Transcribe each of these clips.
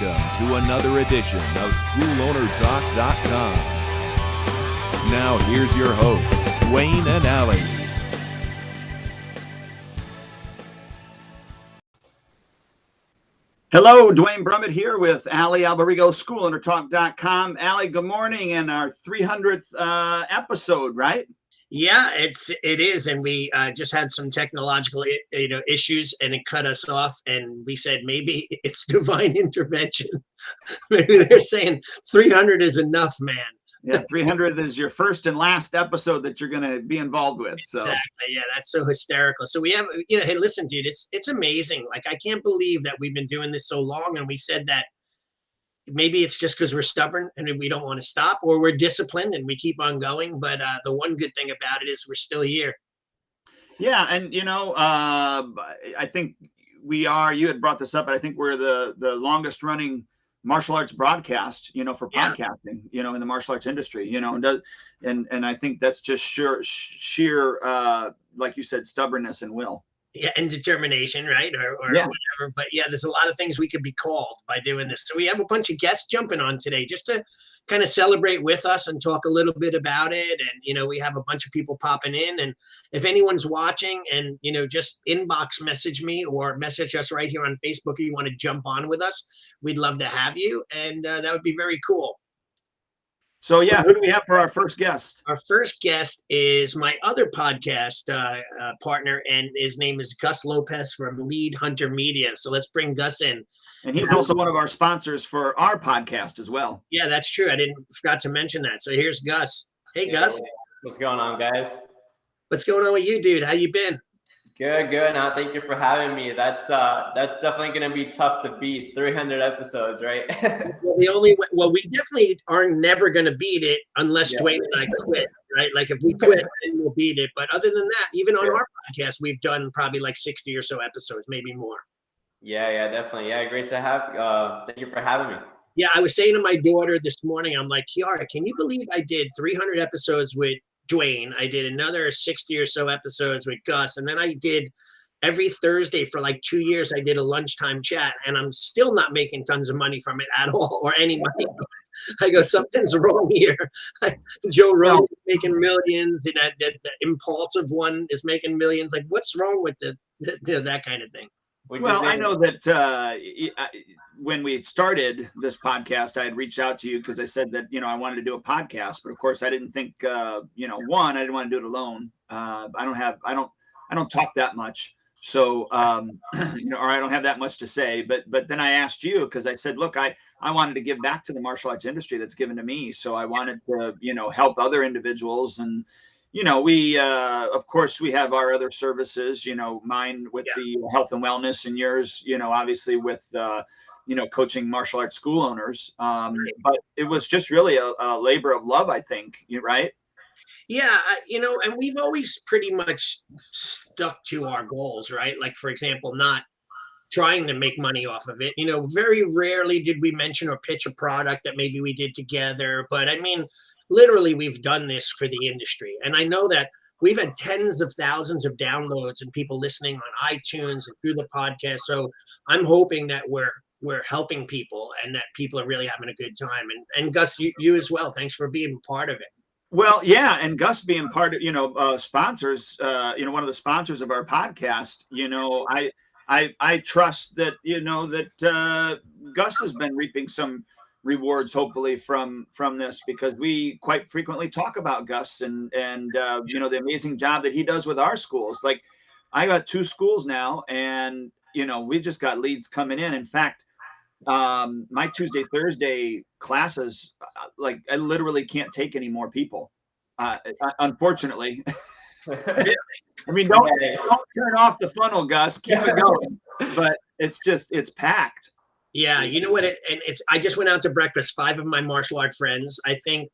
Welcome to another edition of SchoolOwnerTalk.com. Now here's your host, Dwayne and Allie. Hello, Dwayne Brummett here with Allie Alberigo, SchoolOwnerTalk.com. Allie, good morning, and our 300th episode, right? Yeah, it is, and we just had some technological issues, and it cut us off. And we said maybe it's divine intervention. Maybe they're saying 300 is enough, man. Yeah, 300 is your first and last episode that you're going to be involved with. So. Exactly. Yeah, that's so hysterical. So we have, hey, listen, dude, it's amazing. Like, I can't believe that we've been doing this so long, and we said that. Maybe it's just because we're stubborn and we don't want to stop, or we're disciplined and we keep on going. But the one good thing about it is we're still here. Yeah. And, I think we are, you had brought this up, but I think we're the longest running martial arts broadcast, for podcasting, in the martial arts industry, and I think that's just sheer, like you said, stubbornness and will. Yeah, and determination, right? Or whatever. But yeah, there's a lot of things we could be called by doing this. So we have a bunch of guests jumping on today just to kind of celebrate with us and talk a little bit about it. And, we have a bunch of people popping in. And if anyone's watching and, just inbox message me or message us right here on Facebook if you want to jump on with us, we'd love to have you. And that would be very cool. So, yeah, who do we have for our first guest? Our first guest is my other podcast partner, and his name is Gus Lopez from Lead Hunter Media. So let's bring Gus in. And he's also one of our sponsors for our podcast as well. Yeah, that's true. I forgot to mention that. So here's Gus. Hey, Gus. What's going on, guys? What's going on with you, dude? How you been? Good. Now, thank you for having me. That's definitely going to be tough to beat 300 episodes, right? Well, we definitely are never going to beat it unless Dwayne and I quit, right? Like if we quit, then we'll beat it. But other than that, even on our podcast, we've done probably like 60 or so episodes, maybe more. Yeah, definitely. Yeah, great to have. Thank you for having me. Yeah, I was saying to my daughter this morning, I'm like, Kiara, can you believe I did 300 episodes with Dwayne? I did another 60 or so episodes with Gus, and then I did every Thursday for like 2 years. I did a lunchtime chat, and I'm still not making tons of money from it at all, or any money. I go, something's wrong here. Joe Rogan is making millions, and that impulsive one is making millions. Like, what's wrong with that kind of thing? Well, I know that when we started this podcast, I had reached out to you because I said that, I wanted to do a podcast, but of course I didn't think, one, I didn't want to do it alone. I don't talk that much. So, or I don't have that much to say, but then I asked you because I said, look, I wanted to give back to the martial arts industry that's given to me. So I wanted to, help other individuals. And, we, of course, we have our other services, mine with the health and wellness, and yours, obviously with, coaching martial arts school owners. But it was just really a labor of love, I think, right? Yeah, and we've always pretty much stuck to our goals, right? Like, for example, not trying to make money off of it. Very rarely did we mention or pitch a product that maybe we did together. But I mean, literally, we've done this for the industry. And I know that we've had tens of thousands of downloads and people listening on iTunes and through the podcast. So I'm hoping that we're helping people and that people are really having a good time. And Gus, you as well. Thanks for being part of it. Well, yeah, and Gus being part of, sponsors, one of the sponsors of our podcast, I trust that, that Gus has been reaping some rewards, hopefully, from this, because we quite frequently talk about Gus and the amazing job that he does with our schools. Like, I got 2 schools now, and, we just got leads coming in. In fact, my Tuesday, Thursday classes, like, I literally can't take any more people. Unfortunately. I mean, don't turn off the funnel, Gus. Keep it going. But it's packed. Yeah, you know what? I just went out to breakfast. 5 of my martial art friends. I think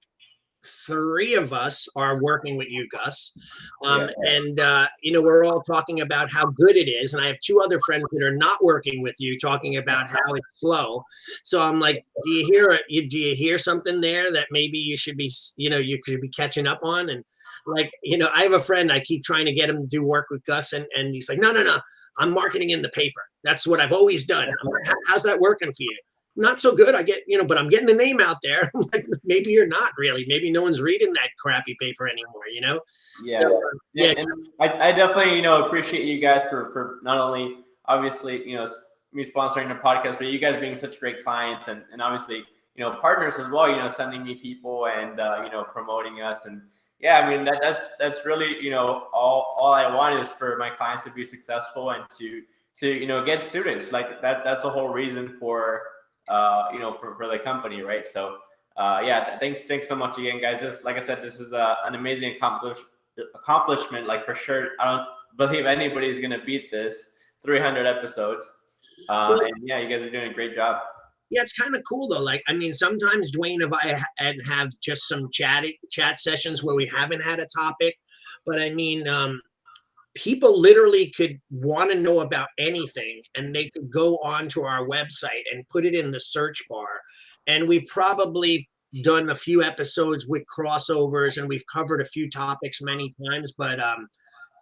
3 of us are working with you, Gus. And we're all talking about how good it is. And I have 2 other friends that are not working with you talking about how it's slow. So I'm like, do you hear it? Do you hear something there that maybe you should be, you could be catching up on? And like, I have a friend, I keep trying to get him to do work with Gus. And he's like, no. I'm marketing in the paper. That's what I've always done. I'm like, how's that working for you? not so good. I get, but I'm getting the name out there. Like, maybe you're not really. Maybe no one's reading that crappy paper anymore. Yeah. So, yeah. And I definitely, appreciate you guys for not only obviously, me sponsoring the podcast, but you guys being such great clients and obviously, partners as well, sending me people and, promoting us. And yeah, I mean, that's really, all I want is for my clients to be successful and to get students. Like that's the whole reason for, for the company. Right. So, yeah, thanks so much again, guys. This, like I said, this is an amazing accomplishment. Like for sure, I don't believe anybody's going to beat this 300 episodes. And yeah, you guys are doing a great job. Yeah, it's kind of cool though. Like, I mean, sometimes Dwayne and I have just some chat sessions where we haven't had a topic, but I mean, people literally could want to know about anything, and they could go onto our website and put it in the search bar. And we've probably done a few episodes with crossovers, and we've covered a few topics many times. But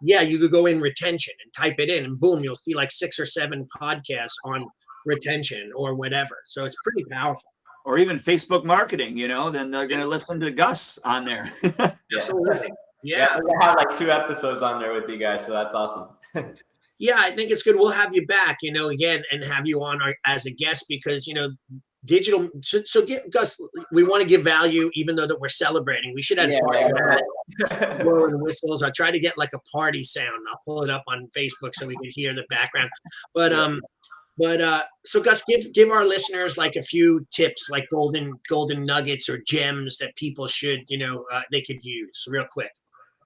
yeah, you could go in retention and type it in, and boom, you'll see like 6 or 7 podcasts on retention or whatever. So it's pretty powerful. Or even Facebook marketing, then they're going to listen to Gus on there. Absolutely. Yeah. I have like 2 episodes on there with you guys, so that's awesome. Yeah, I think it's good. We'll have you back, again, and have you on as a guest because, digital. So Gus, we want to give value, even though that we're celebrating. We should have blowing whistles. I'll try to get like a party sound. I'll pull it up on Facebook so we can hear the background. But so Gus, give our listeners like a few tips, like golden nuggets or gems that people should, they could use real quick.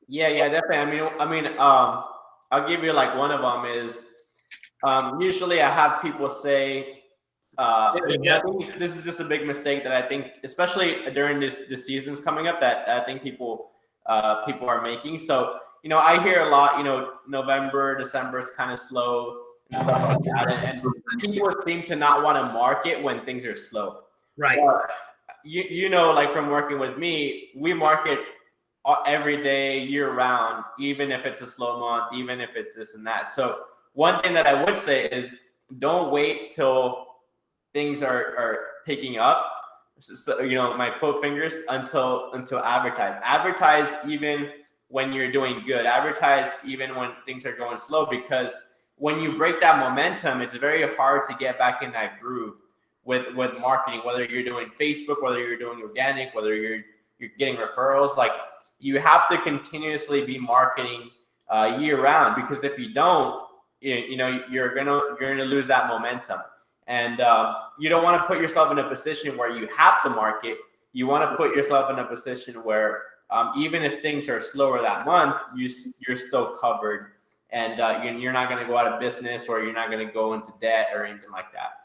Yeah, definitely. I mean, I'll give you like one of them is usually I have people say, I think this is just a big mistake that I think, especially during this season's coming up, that I think people are making. So, I hear a lot, November, December is kind of slow and stuff like that. And people seem to not want to market when things are slow. Right. Like from working with me, we market every day, year round, even if it's a slow month, even if it's this and that. So one thing that I would say is don't wait till things are picking up. So, my quote fingers until advertise even when you're doing good, advertise even when things are going slow, because when you break that momentum, it's very hard to get back in that groove with marketing, whether you're doing Facebook, whether you're doing organic, whether you're getting referrals. Like, you have to continuously be marketing year round, because if you don't, you're gonna lose that momentum. And you don't want to put yourself in a position where you have to market. You want to put yourself in a position where even if things are slower that month, you're still covered, and you're not going to go out of business, or you're not going to go into debt or anything like that.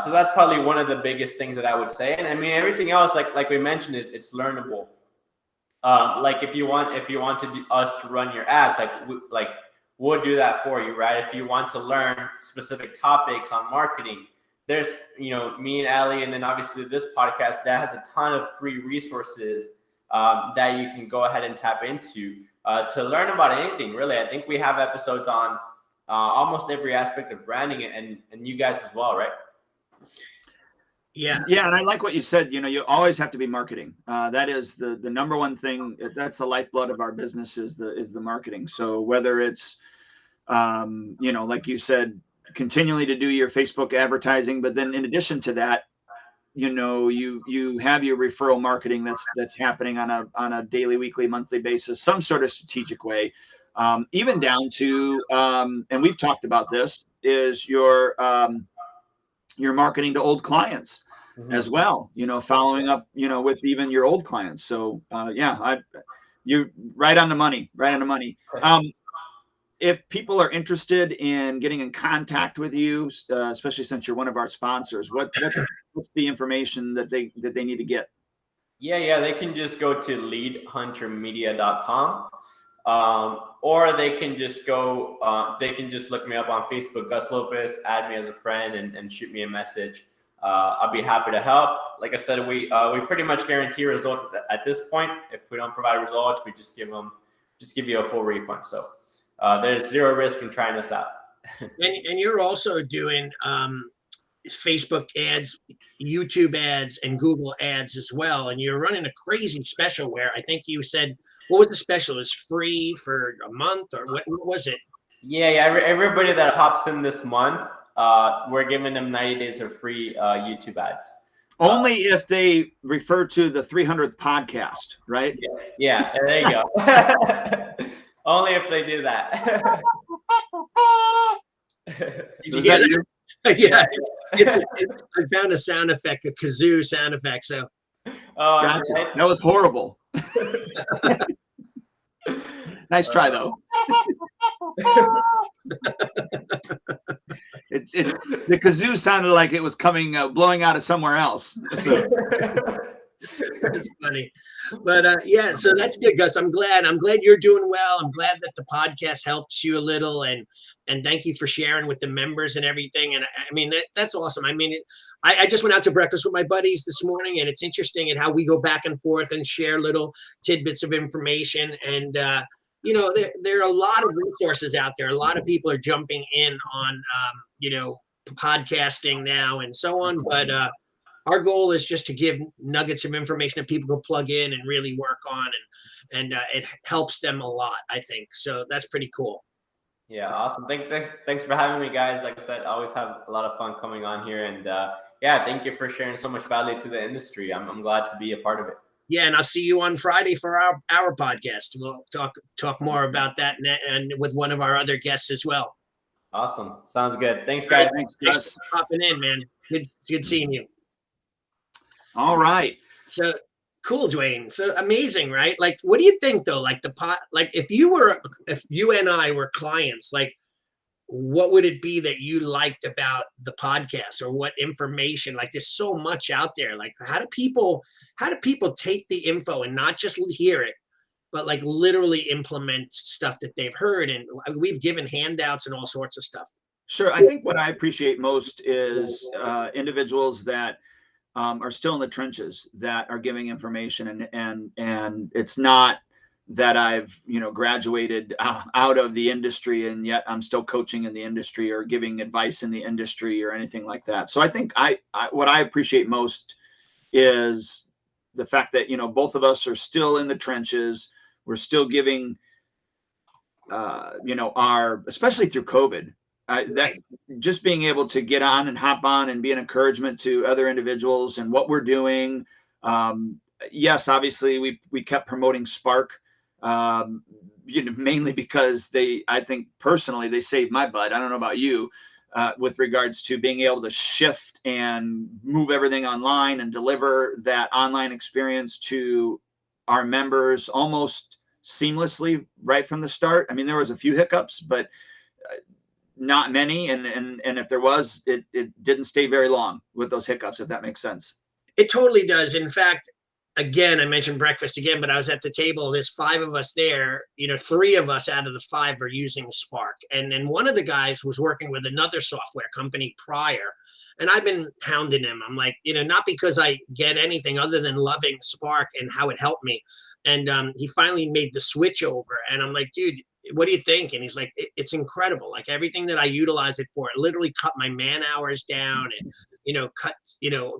So that's probably one of the biggest things that I would say. And I mean, everything else, like we mentioned, is it's learnable. Like if you want us to run your ads, we'll do that for you, right? If you want to learn specific topics on marketing, there's, me and Ali, and then obviously this podcast that has a ton of free resources that you can go ahead and tap into to learn about anything, really. I think we have episodes on almost every aspect of branding, and you guys as well, right? Yeah, and I like what you said. You always have to be marketing. That is the number one thing. That's the lifeblood of our business is the marketing. So whether it's like you said, continually to do your Facebook advertising, but then in addition to that, you have your referral marketing that's happening on a daily, weekly, monthly basis, some sort of strategic way, even down to and we've talked about this, is your marketing to old clients as well, following up, with even your old clients. So you're right on the money. If people are interested in getting in contact with you, especially since you're one of our sponsors, what's the information that they need to get? Yeah, they can just go to leadhuntermedia.com, or they can just go. They can just look me up on Facebook, Gus Lopez, add me as a friend, and shoot me a message. I'll be happy to help. Like I said, we pretty much guarantee results at this point. If we don't provide results, we just give you a full refund. So there's zero risk in trying this out. And you're also doing Facebook ads, YouTube ads, and Google ads as well. And you're running a crazy special where I think you said, what was the special? It was free for a month, or what was it? Yeah. Everybody that hops in this month, we're giving them 90 days of free YouTube ads. Only if they refer to the 300th podcast, right? Yeah, there you go. Only if they do that. Did you get that? Yeah. I found a sound effect, a kazoo sound effect. So gotcha. That was horrible. Nice try though. The kazoo sounded like it was coming, blowing out of somewhere else. So. It's funny, but yeah, so that's good, Gus. I'm glad you're doing well. I'm glad that the podcast helps you a little, and thank you for sharing with the members and everything. And I mean, that's awesome. I mean, I just went out to breakfast with my buddies this morning, and it's interesting at how we go back and forth and share little tidbits of information. And you know, there are a lot of resources out there. A lot of people are jumping in on you know, podcasting now and so on, but our goal is just to give nuggets of information that people can plug in and really work on, and it helps them a lot, I think. So that's pretty cool. Yeah, awesome. Thanks for having me, guys. Like I said, I always have a lot of fun coming on here, and yeah, thank you for sharing so much value to the industry. I'm glad to be a part of it. Yeah, and I'll see you on Friday for our podcast. We'll talk more about that and with one of our other guests as well. Awesome. Sounds good. Thanks, guys. Thanks for popping in, man. Good seeing you. All right. So cool, Dwayne. So amazing, right? Like, what do you think though? Like like if you and I were clients, like what would it be that you liked about the podcast, or what information? Like there's so much out there. Like how do people take the info and not just hear it, but like literally implement stuff that they've heard? And we've given handouts and all sorts of stuff. Sure. I think what I appreciate most is individuals that are still in the trenches, that are giving information, and it's not that I've, you know, graduated out of the industry and yet I'm still coaching in the industry or giving advice in the industry or anything like that. So I think what I appreciate most is the fact that, you know, both of us are still in the trenches. We're still giving, you know, especially through COVID, that just being able to get on and hop on and be an encouragement to other individuals and what we're doing. Yes, obviously we kept promoting Spark, you know, mainly because I think personally they saved my butt. I don't know about you, with regards to being able to shift and move everything online and deliver that online experience to our members almost seamlessly right from the start. I mean, there was a few hiccups, but not many, and if there was, it didn't stay very long with those hiccups, if that makes sense. It totally does. In fact, again, I mentioned breakfast again, but I was at the table. There's 5 of us there. You know, 3 of us out of the 5 are using Spark, and then one of the guys was working with another software company prior, and I've been hounding him. I'm like, you know, not because I get anything other than loving Spark and how it helped me. And he finally made the switch over, and I'm like, dude, what do you think? And he's like, it's incredible. Like everything that I utilize it for, it literally cut my man hours down, and, you know,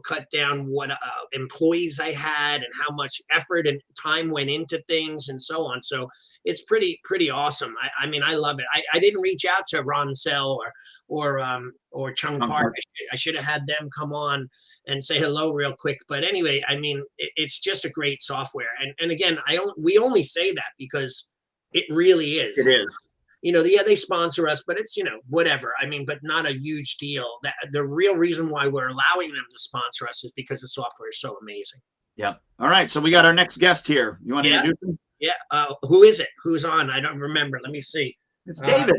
cut down what employees I had and how much effort and time went into things and so on. So it's pretty awesome. I mean, I love it. I didn't reach out to Ron Sell or Chung Park. I should have had them come on and say hello real quick. But anyway, I mean, it's just a great software. And again, we only say that because it really is. It is. You know, yeah, they sponsor us, but it's, you know, whatever. I mean, but not a huge deal. That the real reason why we're allowing them to sponsor us is because the software is so amazing. Yeah. All right. So we got our next guest here. You want to introduce him? Yeah. Who is it? Who's on? I don't remember. Let me see. It's David.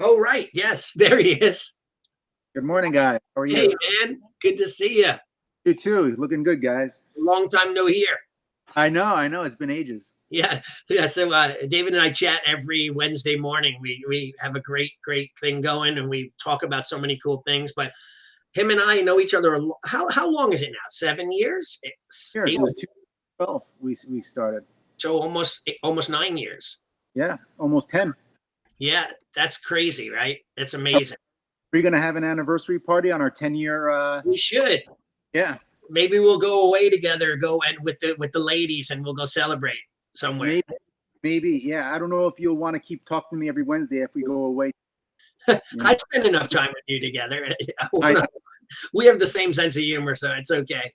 Oh, right. Yes, there he is. Good morning, guys. How are you? Hey, man. Good to see you. You too. Looking good, guys. Long time no hear. I know. It's been ages. Yeah. So David and I chat every Wednesday morning. We have a great thing going, and we talk about so many cool things. But him and I know each other. How long is it now? 7 years? Yeah, it was 2012 we started. So almost 9 years. Yeah, almost 10. Yeah, that's crazy, right? That's amazing. Are you going to have an anniversary party on our 10-year? We should. Yeah, Maybe we'll go away together, go and with the ladies, and we'll go celebrate somewhere. maybe. Yeah, I don't know if you'll want to keep talking to me every Wednesday if we go away. I spend enough time with you together. I- We have the same sense of humor, so it's okay.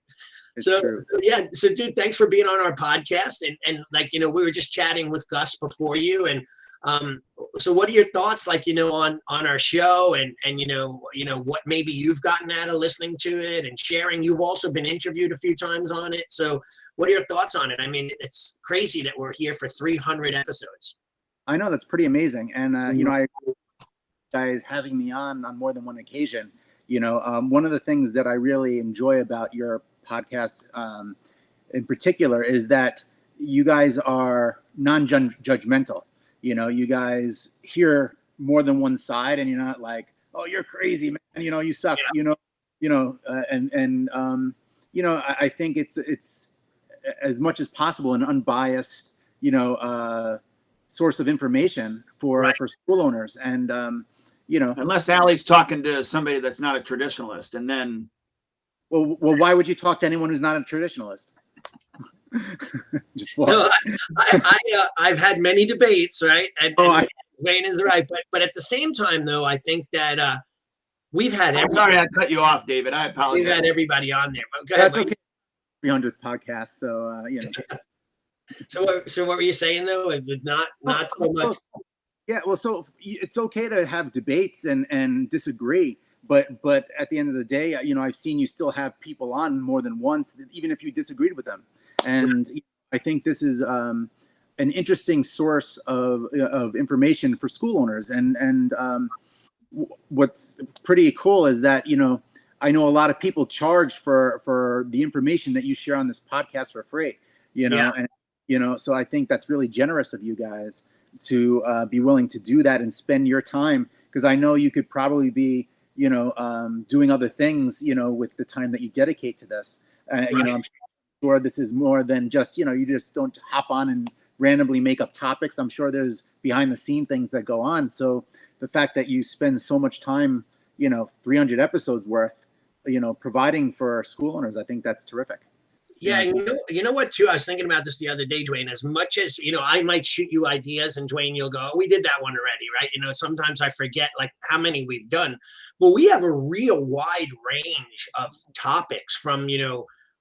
It's So true. yeah, so dude, thanks for being on our podcast. And like, we were just chatting with Gus before you. And so what are your thoughts, like, on our show and what maybe you've gotten out of listening to it and sharing? You've also been interviewed a few times on it. So what are your thoughts on it? I mean, it's crazy that we're here for 300 episodes. I know, that's pretty amazing. And, I appreciate you guys having me on more than one occasion. One of the things that I really enjoy about your podcast in particular is that you guys are non-judgmental. You guys hear more than one side, and you're not like, oh, you're crazy, man. You suck. Yeah. I think it's as much as possible an unbiased, source of information for school owners. And unless Allie's talking to somebody that's not a traditionalist, and then well, why would you talk to anyone who's not a traditionalist? Just No, I've had many debates, right? And Wayne is right, but at the same time, though, I think that we've had. I'm sorry I cut you off, David. I apologize. We've had everybody on there. But go ahead, That's okay. 300 podcasts, so So what were you saying though? If not so much. Yeah, well, so it's okay to have debates and disagree, but at the end of the day, I've seen you still have people on more than once, even if you disagreed with them. And I think this is an interesting source of information for school owners. And what's pretty cool is that, I know a lot of people charge for the information that you share on this podcast for free, and, so I think that's really generous of you guys to be willing to do that and spend your time. Because I know you could probably be, doing other things, with the time that you dedicate to this. I'm sure this is more than just, you just don't hop on and randomly make up topics. I'm sure there's behind the scene things that go on. So the fact that you spend so much time, 300 episodes worth, providing for school owners, I think that's terrific. Yeah, you know what too? I was thinking about this the other day, Dwayne. As much as I might shoot you ideas, and Dwayne, you'll go, "We did that one already," right? Sometimes I forget like how many we've done, but we have a real wide range of topics from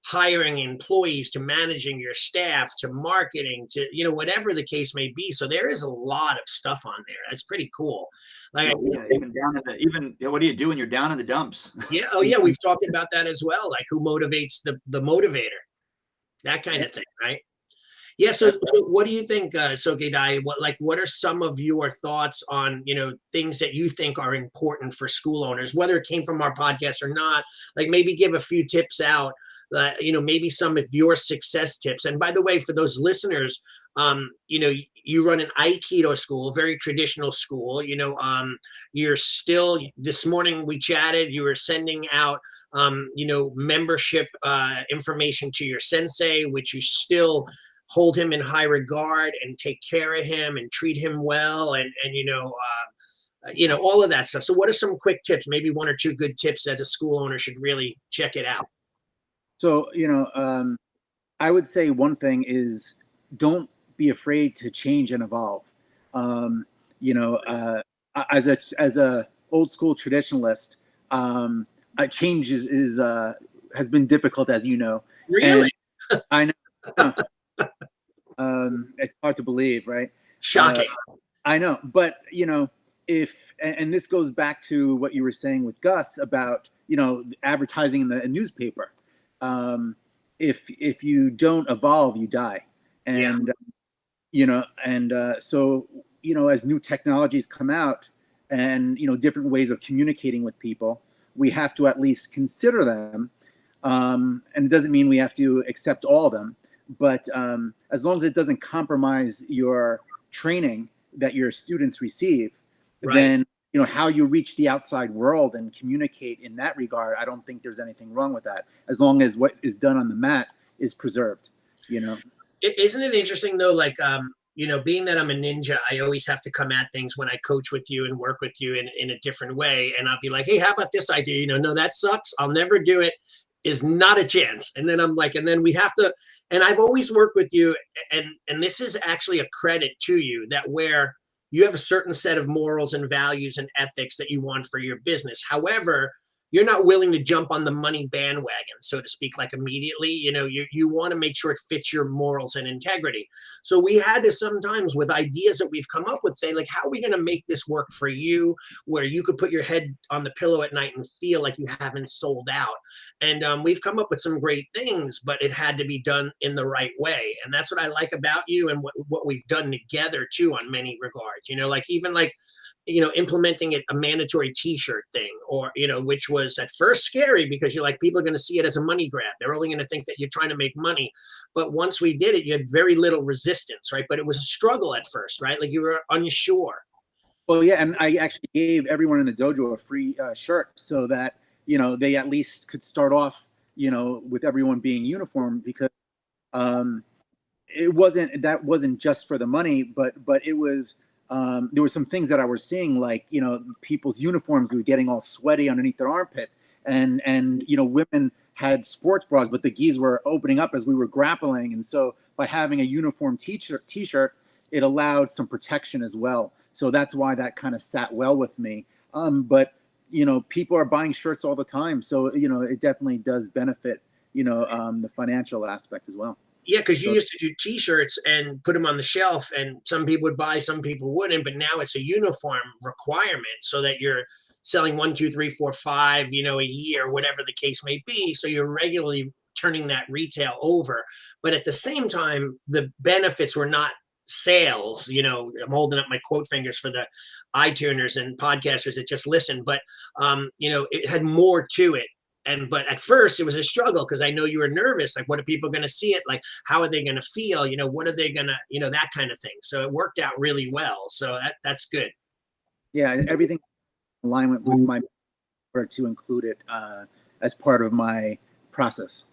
hiring employees to managing your staff to marketing to whatever the case may be. So there is a lot of stuff on there. That's pretty cool. Like even down at what do you do when you're down in the dumps? Yeah. Oh yeah, we've talked about that as well. Like who motivates the motivator, that kind of thing, right? Yeah. So what do you think, Soke Dai? What are some of your thoughts on things that you think are important for school owners, whether it came from our podcast or not? Like maybe give a few tips out. Maybe some of your success tips. And by the way, for those listeners, you run an Aikido school, a very traditional school. You're still, this morning we chatted, you were sending out, membership information to your sensei, which you still hold him in high regard and take care of him and treat him well. And all of that stuff. So what are some quick tips, maybe one or two good tips that a school owner should really check it out? So, I would say one thing is don't be afraid to change and evolve. As a old school traditionalist, change has been difficult, as you know. Really? And I know. It's hard to believe, right? Shocking. I know, but and this goes back to what you were saying with Gus about advertising in the newspaper. If you don't evolve, you die. And, so, as new technologies come out and, different ways of communicating with people, we have to at least consider them. And it doesn't mean we have to accept all of them, but as long as it doesn't compromise your training that your students receive, then how you reach the outside world and communicate in that regard, I don't think there's anything wrong with that, as long as what is done on the mat is preserved, Isn't it interesting though? Like, being that I'm a ninja, I always have to come at things when I coach with you and work with you in a different way. And I'll be like, hey, how about this idea? No, that sucks. I'll never do it. Is not a chance. And then I'm like, and then we have to, and I've always worked with you. And this is actually a credit to you, that where you have a certain set of morals and values and ethics that you want for your business. However, you're not willing to jump on the money bandwagon, so to speak, like immediately. You want to make sure it fits your morals and integrity. So we had to sometimes, with ideas that we've come up with, say, like, how are we going to make this work for you, where you could put your head on the pillow at night and feel like you haven't sold out? And we've come up with some great things, but it had to be done in the right way. And that's what I like about you, and what we've done together too, on many regards. Implementing a mandatory t-shirt thing, or, which was at first scary, because you're like, people are going to see it as a money grab. They're only going to think that you're trying to make money. But once we did it, you had very little resistance, right? But it was a struggle at first, right? Like, you were unsure. Well, yeah. And I actually gave everyone in the dojo a free shirt, so that, they at least could start off, with everyone being uniform, because that wasn't just for the money, but it was, there were some things that I was seeing, like, people's uniforms were getting all sweaty underneath their armpit, and women had sports bras, but the gis were opening up as we were grappling. And so by having a uniform t-shirt, it allowed some protection as well. So that's why that kind of sat well with me. But people are buying shirts all the time, so it definitely does benefit the financial aspect as well. Yeah, because you used to do T-shirts and put them on the shelf, and some people would buy, some people wouldn't. But now it's a uniform requirement, so that you're selling 1, 2, 3, 4, 5, a year, whatever the case may be. So you're regularly turning that retail over. But at the same time, the benefits were not sales. I'm holding up my quote fingers for the iTuners and podcasters that just listen. But it had more to it. But at first it was a struggle, because I know you were nervous. Like, what are people going to see it? Like, how are they going to feel? What are they going to, that kind of thing. So it worked out really well. So that's good. Yeah. Everything in alignment with my, to include it as part of my process,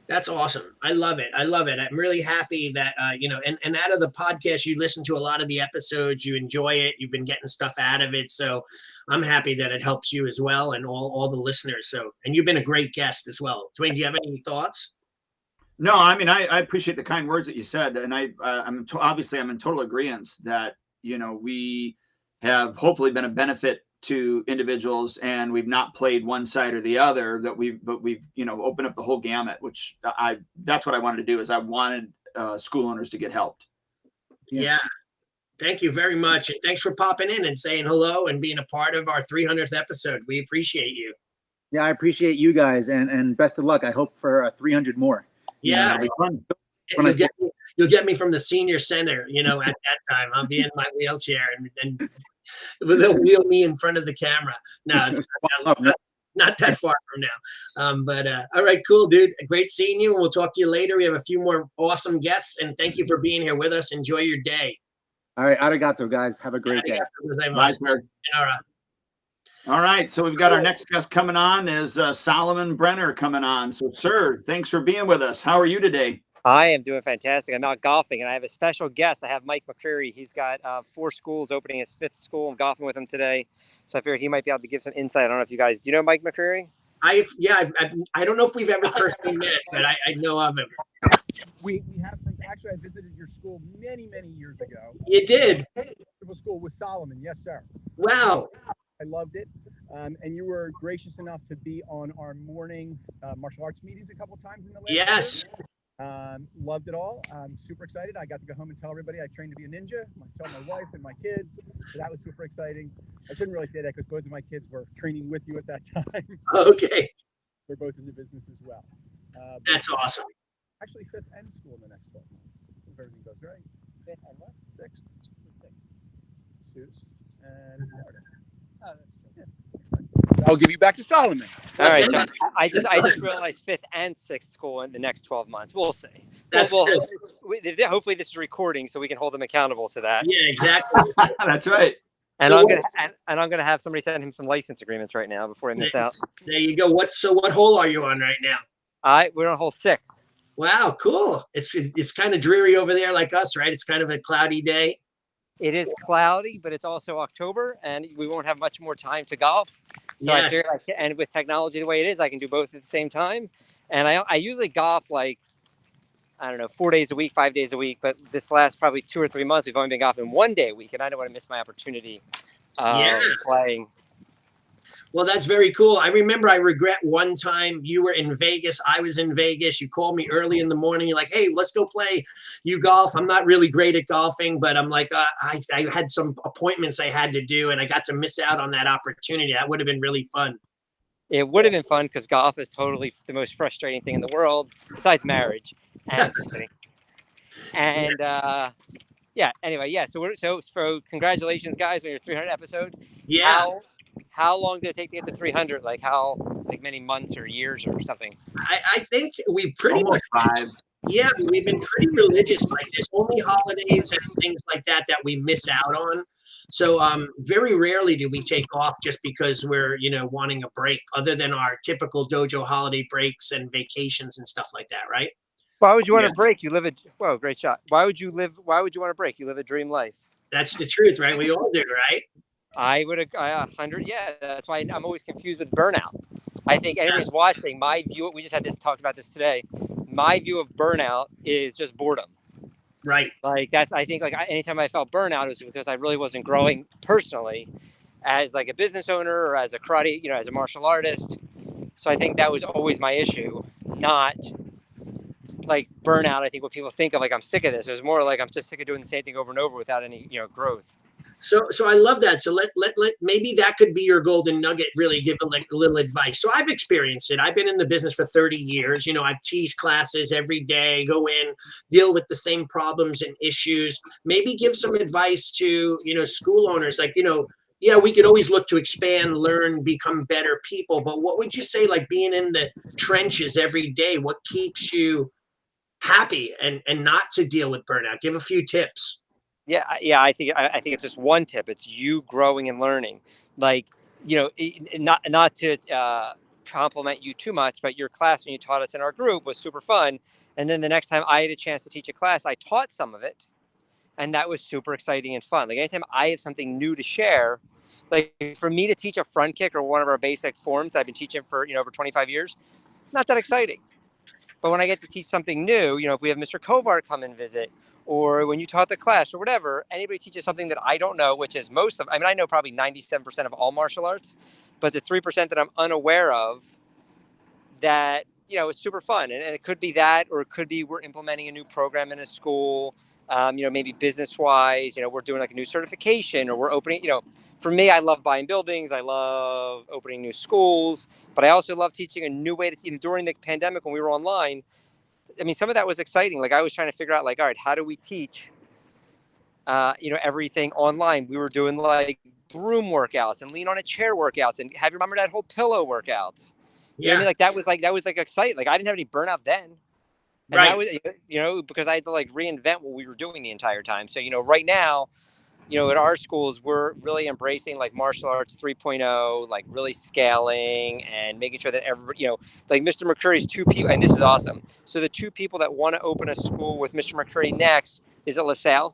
That's awesome. I love it. I'm really happy that, and out of the podcast, you listen to a lot of the episodes, you enjoy it, you've been getting stuff out of it. So I'm happy that it helps you as well, and all the listeners. So, and you've been a great guest as well. Dwayne, do you have any thoughts? No, I mean, I appreciate the kind words that you said. And I'm in total agreement that, we have hopefully been a benefit to individuals, and we've not played one side or the other, but we've opened up the whole gamut, which that's what I wanted to do. Is I wanted school owners to get helped. Yeah. Thank you very much. And thanks for popping in and saying hello and being a part of our 300th episode. We appreciate you. Yeah, I appreciate you guys, and best of luck. I hope for 300 more. Yeah. You'll get me from the senior center, at that time. I'll be in my wheelchair, and they'll wheel me in front of the camera. No, it's not that far from now. But all right, cool, dude. Great seeing you. We'll talk to you later. We have a few more awesome guests, and thank you for being here with us. Enjoy your day. All right, arigato, guys. Have a great day. Bye, sir. All right, so we've got our next guest coming on is Solomon Brenner coming on. So, sir, thanks for being with us. How are you today? I am doing fantastic. I'm out golfing, and I have a special guest. I have Mike McCreary. He's got 4 schools, opening his 5th school. I'm golfing with him today, so I figured he might be able to give some insight. I don't know if you guys, do you know Mike McCreary? I don't know if we've ever personally met, but I know of him. We have some. Actually, I visited your school many years ago. You did? School with Solomon, yes, sir. Wow. I loved it, and you were gracious enough to be on our morning martial arts meetings a couple times in the last Yes. year. Loved it all. I'm super excited. I got to go home and tell everybody I trained to be a ninja. I told my wife and my kids. So that was super exciting. I shouldn't really say that, because both of my kids were training with you at that time. Okay. We're both in the business as well. That's awesome. Actually, 5th and school in the next 12 months, if everything goes right. 5th and what? 6th. Suits and Florida. Oh, that's true. I'll give you back to Solomon. All right. So I just realized 5th and 6th school in the next 12 months. We'll see. Hopefully this is recording, so we can hold them accountable to that. Yeah, exactly. That's right. And so I'm gonna have somebody send him some license agreements right now before I miss out. There you go. What hole are you on right now? We're on hole 6. Wow, cool. It's kind of dreary over there like us, right? It's kind of a cloudy day. It is cloudy, but it's also October, and we won't have much more time to golf. So I Yes. figured, and with technology the way it is, I can do both at the same time. And I usually golf like, I don't know, 4 days a week, 5 days a week. But this last probably 2 or 3 months, we've only been golfing 1 day a week, and I don't want to miss my opportunity Yeah. playing. Well, that's very cool. I remember I regret one time you were in Vegas. I was in Vegas. You called me early in the morning. You're like, hey, let's go play you golf. I'm not really great at golfing, but I'm like, I had some appointments I had to do, and I got to miss out on that opportunity. That would have been really fun. It would have been fun because golf is totally the most frustrating thing in the world, besides marriage. And, and yeah, anyway, yeah. So congratulations, guys, on your 300 episode. Yeah. How long did it take to get to 300? Like many months or years or something? I think we pretty Almost much 5. Yeah, we've been pretty religious. Like there's only holidays and things like that we miss out on. So very rarely do we take off just because we're, wanting a break, other than our typical dojo holiday breaks and vacations and stuff like that, right? Why would you want to break? You live great shot. Why would you want to break? You live a dream life. That's the truth, right? We all do, right? I would 100. Yeah, that's why I'm always confused with burnout. I think anybody's watching, my view, we just talked about this today. My view of burnout is just boredom. Right. Like I think anytime I felt burnout, it was because I really wasn't growing personally as like a business owner or as a karate, as a martial artist. So I think that was always my issue, not like burnout. I think what people think of, like, I'm sick of this. It was more like I'm just sick of doing the same thing over and over without any, growth. So I love that. So let maybe that could be your golden nugget. Really give a little advice. So I've experienced it. I've been in the business for 30 years. I teach classes every day, go in, deal with the same problems and issues. Maybe give some advice to school owners. Like yeah, we could always look to expand, learn, become better people. But what would you say, like being in the trenches every day? What keeps you happy and not to deal with burnout? Give a few tips. Yeah. I think it's just one tip. It's you growing and learning. Like, not to compliment you too much, but your class when you taught us in our group was super fun. And then the next time I had a chance to teach a class, I taught some of it, and that was super exciting and fun. Like anytime I have something new to share, like for me to teach a front kick or one of our basic forms I've been teaching for over 25 years, not that exciting. But when I get to teach something new, if we have Mr. Kovar come and visit, or when you taught the class or whatever, anybody teaches something that I don't know, which is I know probably 97% of all martial arts, but the 3% that I'm unaware of, that, it's super fun. And it could be that, or it could be we're implementing a new program in a school, maybe business wise, we're doing like a new certification, or we're opening, for me, I love buying buildings. I love opening new schools, but I also love teaching a new way to, during the pandemic when we were online. I mean, some of that was exciting. Like I was trying to figure out, like, all right, how do we teach, everything online? We were doing like broom workouts and lean on a chair workouts, and have you remember that whole pillow workouts? You know what I mean? Like that was like exciting. Like I didn't have any burnout then. And that was, because I had to like reinvent what we were doing the entire time. So, right now, at our schools, we're really embracing like martial arts 3.0, like really scaling and making sure that everybody, like Mr. McCurry's 2 people, and this is awesome. So the 2 people that want to open a school with Mr. McCurry next is at LaSalle.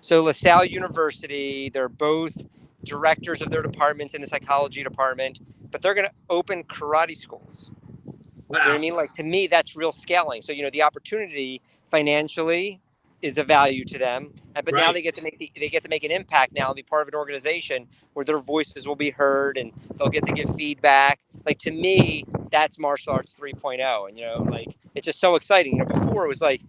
So LaSalle University, they're both directors of their departments in the psychology department, but they're going to open karate schools. Wow. You know what I mean? Like to me, that's real scaling. So, the opportunity financially is a value to them, but now they get to make an impact now and be part of an organization where their voices will be heard and they'll get to give feedback. Like to me, that's martial arts 3.0. And, like, it's just so exciting. Before it was like,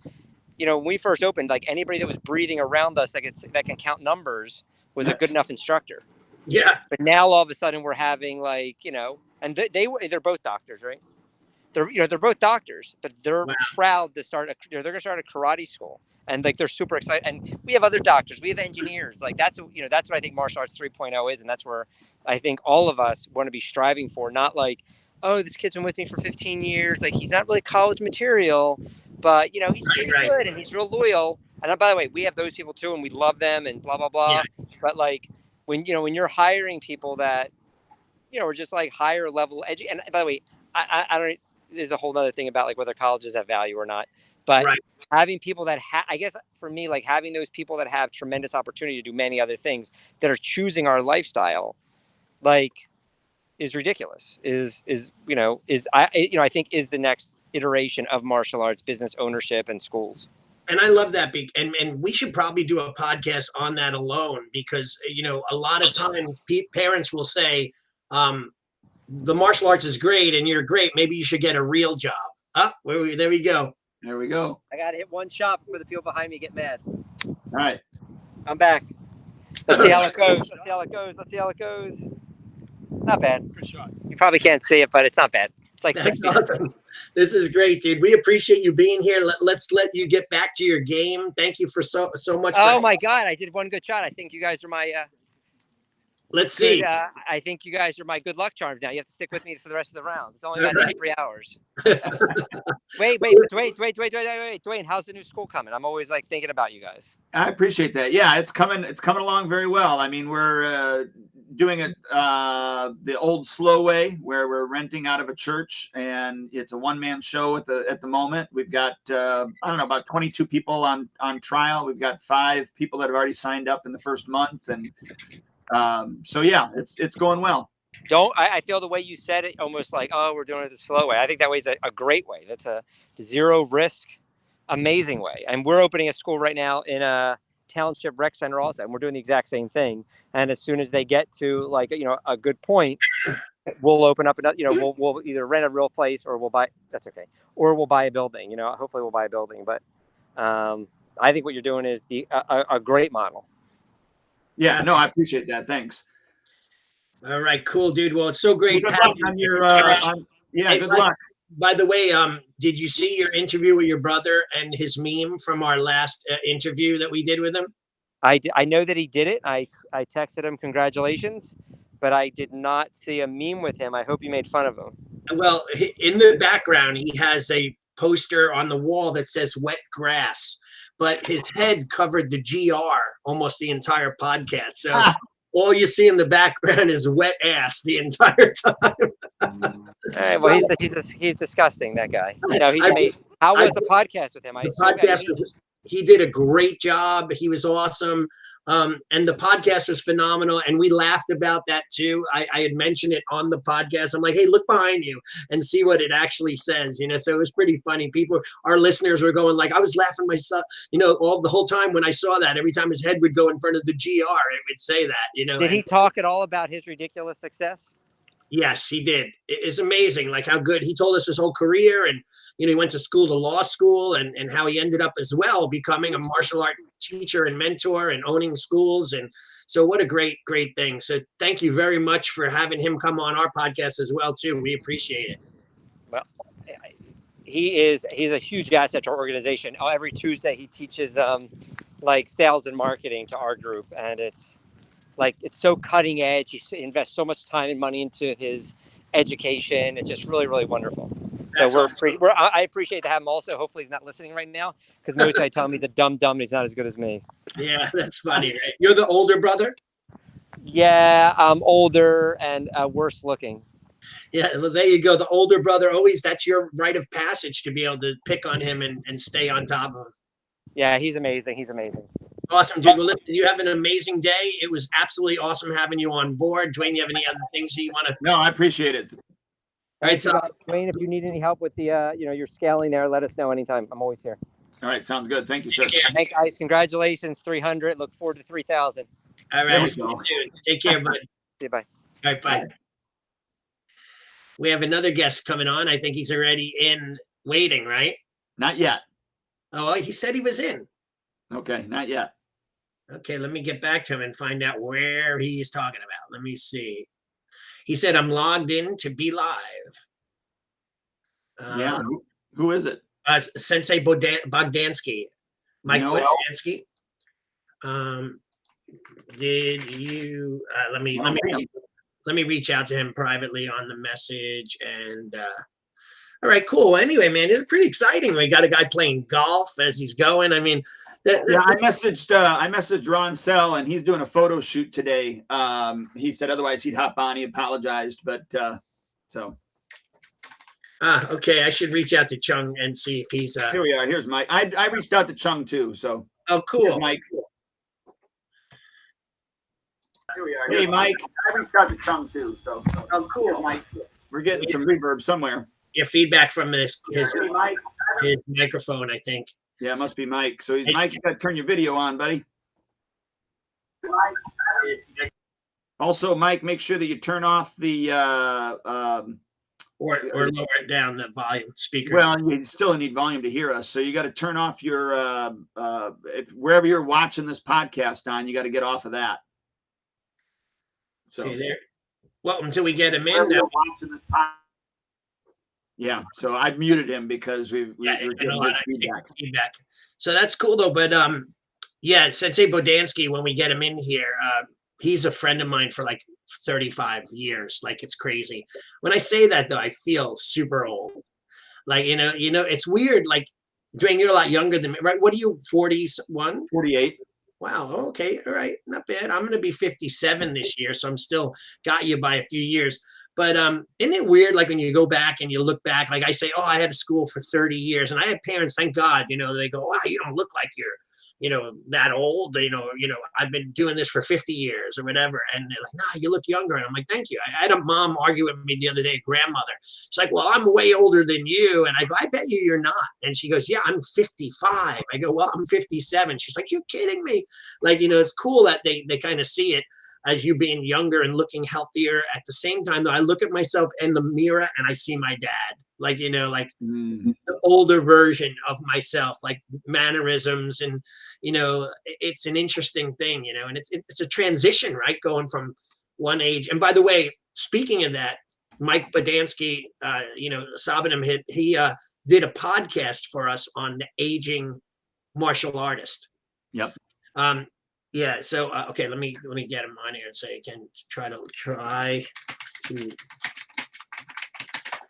when we first opened, like anybody that was breathing around us that can count numbers was a good enough instructor. Yeah. But now all of a sudden we're having like, and they're both doctors, right? They're both doctors, but they're proud to start they're going to start a karate school. And like, they're super excited. And we have other doctors, we have engineers. Like that's what I think martial arts 3.0 is. And that's where I think all of us want to be striving for. Not like, oh, this kid's been with me for 15 years. Like he's not really college material, but he's pretty good and he's real loyal. And by the way, we have those people too, and we love them and blah, blah, blah. Yeah. But like when you're hiring people that, are just like higher level and by the way, I don't, there's a whole other thing about like whether colleges have value or not. But having people that I guess for me, like having those people that have tremendous opportunity to do many other things that are choosing our lifestyle, like, is ridiculous. I think is the next iteration of martial arts business ownership and schools. And I love that and we should probably do a podcast on that alone, because a lot of times parents will say, the martial arts is great and you're great, maybe you should get a real job. There we go. There we go. I gotta hit one shot before the people behind me get mad. All right. I'm back. Let's see how it goes. Not bad. Good shot. You probably can't see it, but it's not bad. It's like 6 feet. Awesome. This is great, dude. We appreciate you being here. Let's let you get back to your game. Thank you for so much. Oh my God, I did one good shot. I think you guys are my. Let's see. I think you guys are my good luck charms now. You have to stick with me for the rest of the round. It's only about 3 hours. Wait, Dwayne, how's the new school coming? I'm always like thinking about you guys. I appreciate that. Yeah, it's coming along very well. I mean, we're doing it the old slow way, where we're renting out of a church, and it's a one-man show at the moment. We've got about 22 people on trial. We've got 5 people that have already signed up in the first month, and so yeah, it's going well. I feel the way you said it, almost like, oh, we're doing it the slow way. I think that way is a great way. That's a zero risk, amazing way. And we're opening a school right now in a township rec center also, and we're doing the exact same thing. And as soon as they get to like, a good point, we'll open up another, we'll either rent a real place or we'll buy, that's okay. Or we'll buy a building, hopefully we'll buy a building. But I think what you're doing is a great model. Yeah, no, I appreciate that. Thanks. All right, cool, dude. Well, it's so great. Good luck on your, good luck. By the way, did you see your interview with your brother and his meme from our last interview that we did with him? I know that he did it. I texted him congratulations, but I did not see a meme with him. I hope you made fun of him. Well, in the background, he has a poster on the wall that says wet grass, but his head covered the GR almost the entire podcast. So all you see in the background is wet ass the entire time. All right, well, he's disgusting, that guy. How was the podcast with him? He did a great job. He was awesome. And the podcast was phenomenal. And we laughed about that too. I had mentioned it on the podcast. I'm like, hey, look behind you and see what it actually says, so it was pretty funny. Our listeners were going like, I was laughing myself, the whole time when I saw that. Every time his head would go in front of the GR, it would say that, Did he talk at all about his ridiculous success? Yes, he did. It's amazing, like how good he told us his whole career, and he went to law school, and how he ended up as well becoming a martial art teacher and mentor and owning schools. And so what a great thing. So thank you very much for having him come on our podcast as well too. We appreciate it. Well, he's a huge asset to our organization. Every Tuesday he teaches like sales and marketing to our group, and it's so cutting edge. He invests so much time and money into his education. It's just really, really wonderful. So I appreciate to have him also. Hopefully he's not listening right now, because most I tell him he's a dumb and he's not as good as me. Yeah, that's funny, right? You're the older brother? Yeah, I'm older and worse looking. Yeah, well, there you go. The older brother, that's your rite of passage to be able to pick on him and stay on top of him. Yeah, he's amazing. Awesome, dude. Well, listen, you have an amazing day. It was absolutely awesome having you on board. Dwayne, you have any other things you want to? No, I appreciate it. All right, so Dwayne, if you need any help with the, your scaling there, let us know anytime. I'm always here. All right, sounds good. Thank you, sir. Thanks, guys. Congratulations, 300. Look forward to 3,000. All right, take care, bud. See you, bye. All right, bye. We have another guest coming on. I think he's already in waiting, right? Not yet. Oh, he said he was in. Okay, not yet. Okay, let me get back to him and find out where he's talking about. Let me see. He said, I'm logged in to be live. Yeah. Who is it? Sensei Bogdansky. Mike Bogdansky. Did you let me reach out to him privately on the message, and all right, cool. Anyway, man, it's pretty exciting. We got a guy playing golf as he's going. I mean, I messaged Ron Sell, and he's doing a photo shoot today. He said otherwise he'd hop on. He apologized, but so. Okay. I should reach out to Chung and see if he's. Here we are. Here's Mike. I reached out to Chung too. So. Oh, cool. Here's Mike. Here we are. Hey, Mike. I reached out to Chung too. So. Oh, cool. Mike. We're getting some reverb somewhere. Yeah, feedback from his microphone, I think. Yeah, it must be Mike. So Mike, you got to turn your video on, buddy. Also, Mike, make sure that you turn off the or lower it down the volume speakers. Well, you still need volume to hear us, so you got to turn off your wherever you're watching this podcast on. You got to get off of that. So okay, there. Well, until we get him in. Yeah, so I muted him because we're getting a lot of feedback. So that's cool though. But yeah, Sensei Bodansky, when we get him in here, he's a friend of mine for like 35 years. Like, it's crazy. When I say that though, I feel super old. Like, you know, it's weird. Like, Dwayne, you're a lot younger than me, right? What are you, 41? 48. Wow. Okay. All right. Not bad. I'm going to be 57 this year. So I'm still got you by a few years. But isn't it weird, like when you go back and you look back, like I say, oh, I had a school for 30 years. And I have parents, thank God, you know, they go, wow, you don't look like you're, you know, that old, you know, I've been doing this for 50 years or whatever. And they're like, nah, you look younger. And I'm like, thank you. I had a mom argue with me the other day, grandmother. She's like, well, I'm way older than you. And I go, I bet you're not. And she goes, yeah, I'm 55. I go, well, I'm 57. She's like, you're kidding me. Like, you know, it's cool that they kind of see it as you being younger and looking healthier. At the same time, though, I look at myself in the mirror and I see my dad, like, you know, like the older version of myself, like mannerisms. And, you know, it's an interesting thing, you know, and it's a transition, right? Going from one age. And by the way, speaking of that, Mike Bodansky, you know, Sabanam, he did a podcast for us on the aging martial artist. Yep. Yeah. So okay, let me get him on here and say, can try to.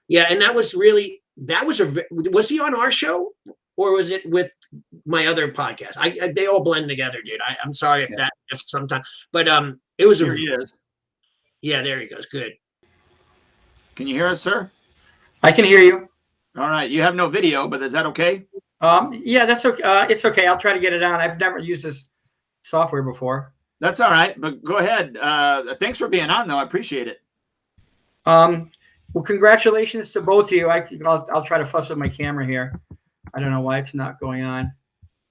Yeah, and that was was he on our show or was it with my other podcast? They all blend together, dude. I'm sorry if sometimes, but it was Here he is. Yeah, there he goes. Good. Can you hear us, sir? I can hear you. All right. You have no video, but is that okay? Yeah, that's okay. It's okay. I'll try to get it on. I've never used this software before. That's all right, but go ahead. Thanks for being on, though. I appreciate it. Well, congratulations to both of you. I'll try to fuss with my camera here. I don't know why it's not going on.